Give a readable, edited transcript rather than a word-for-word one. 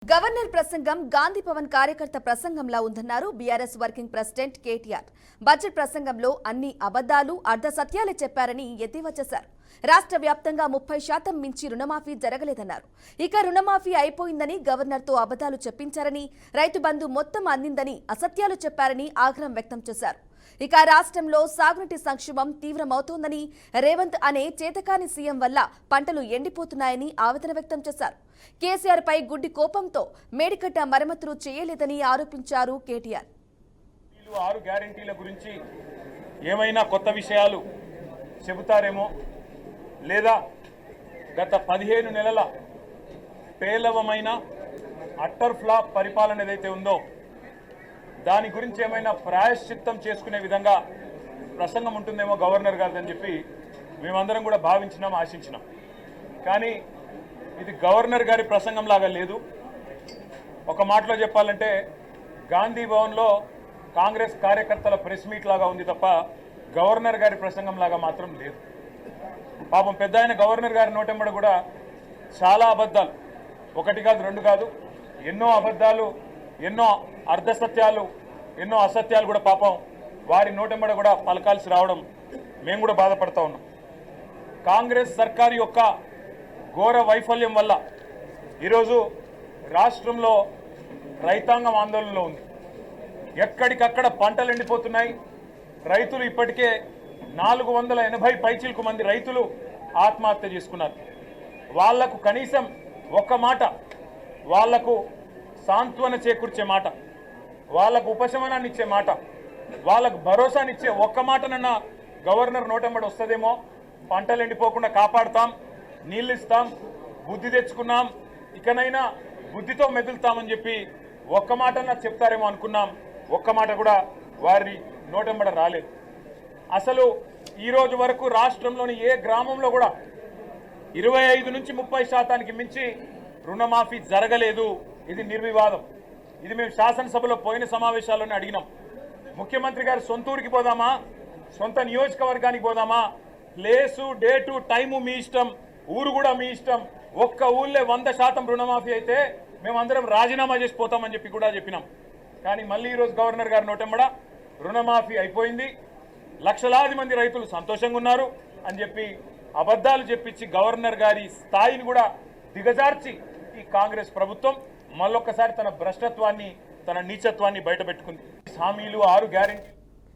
Governor ప్రసంగం గాంధీ భవన్ కార్యకర్త ప్రసంగంలా ఉందన్నారు BRS working president KTR. Budget ప్రసంగంలో అన్ని అబద్దాలు అర్ధ సత్యాలే చెప్పారని ఎద్దేవా చేశారు. రాష్ట్ర వ్యాప్తంగా 30% మించి రుణమాఫీ జరగలేదన్నారు. ఇక రుణమాఫీ అయిపోయిందని గవర్నర్తో అబద్దాలు చెప్పించారని, రైతు బంధు మొత్తం అందిందని అసత్యాలు చెప్పారని ఆగ్రహం వ్యక్తం చేశారు. ఇక రాష్ట్రంలో సాగునీటి సంక్షోభం తీవ్రమవుతోందని, రేవంత్ అనే చేతకాని సీఎం వల్ల పంటలు ఎండిపోతున్నాయని ఆవేదన వ్యక్తం చేశారు. కేసీఆర్ పై గుడ్డి కోపంతో మేడికట్ట మరమ్మతులు చేయలేదని ఆరోపించారు కేటీఆర్. 6 గ్యారెంటీల గురించి ఏమైనా కొత్త విషయాలు చెబుతారేమో, లేదా గత 15 నెలల పేలవమైన అట్టర్ ఫ్లాప్ పరిపాలన ఏదైతే ఉందో దాని గురించి ఏమైనా ప్రాయశ్చిత్తం చేసుకునే విధంగా ప్రసంగం ఉంటుందేమో గవర్నర్ గారిదని చెప్పి మేమందరం కూడా భావించినాం, ఆశించినాం. కానీ ఇది గవర్నర్ గారి ప్రసంగం లాగా లేదు. ఒక మాటలో చెప్పాలంటే గాంధీ భవన్లో కాంగ్రెస్ కార్యకర్తల ప్రెస్ మీట్ లాగా ఉంది తప్ప గవర్నర్ గారి ప్రసంగం లాగా మాత్రం లేదు. పాపం పెద్ద ఆయన గవర్నర్ గారి నోటెంబడ కూడా చాలా అబద్ధాలు, ఒకటి కాదు రెండు కాదు, ఎన్నో అబద్ధాలు, ఎన్నో అర్ధసత్యాలు, ఎన్నో అసత్యాలు కూడా పాపం వారి నోటెంబడ కూడా పలకాల్సి రావడం మేము కూడా బాధపడతా ఉన్నాం. కాంగ్రెస్ సర్కారు యొక్క ఘోర వైఫల్యం వల్ల ఈరోజు రాష్ట్రంలో రైతాంగం ఆందోళనలో ఉంది. ఎక్కడికక్కడ పంటలు ఎండిపోతున్నాయి. రైతులు ఇప్పటికే 480 పైచిలకు మంది రైతులు ఆత్మహత్య చేసుకున్నారు. వాళ్లకు కనీసం ఒక్క మాట, వాళ్లకు సాంత్వన చేకూర్చే మాట, వాళ్లకు ఉపశమనాన్ని ఇచ్చే మాట, వాళ్లకు భరోసానిచ్చే ఒక్క మాటనన్నా గవర్నర్ నోటెంబడి వస్తుందేమో. పంటలు ఎండిపోకుండా కాపాడుతాం, నీళ్ళు ఇస్తాం, బుద్ధి తెచ్చుకున్నాం, ఇకనైనా బుద్ధితో మెదులుతామని చెప్పి ఒక్క మాటన్నా చెప్తారేమో అనుకున్నాం. ఒక్క మాట కూడా వారి నోటెంబడ రాలేదు. అసలు ఈరోజు వరకు రాష్ట్రంలోని ఏ గ్రామంలో కూడా 25 నుంచి 30% మించి రుణమాఫీ జరగలేదు. ఇది నిర్వివాదం. ఇది మేము శాసనసభలో పోయిన సమావేశాల్లోనే అడిగినాం. ముఖ్యమంత్రి గారు సొంత ఊరికి పోదామా, సొంత నియోజకవర్గానికి పోదామా, ప్లేసు, డేటు, టైము మీ ఇష్టం, ఊరు కూడా మీ ఇష్టం. ఒక్క ఊళ్ళే 100% రుణమాఫీ అయితే మేమందరం రాజీనామా చేసి పోతామని చెప్పి కూడా చెప్పినాం. కానీ మళ్ళీ ఈరోజు గవర్నర్ గారి నోటెంబడ రుణమాఫీ అయిపోయింది, లక్షలాది మంది రైతులు సంతోషంగా ఉన్నారు అని చెప్పి అబద్ధాలు చెప్పించి గవర్నర్ గారి స్థాయిని కూడా దిగజార్చి ఈ కాంగ్రెస్ ప్రభుత్వం మళ్ళొక్కసారి తన భ్రష్టత్వాన్ని, తన నీచత్వాన్ని బయటపెట్టుకుంది. హామీలు, 6 గ్యారెంటీ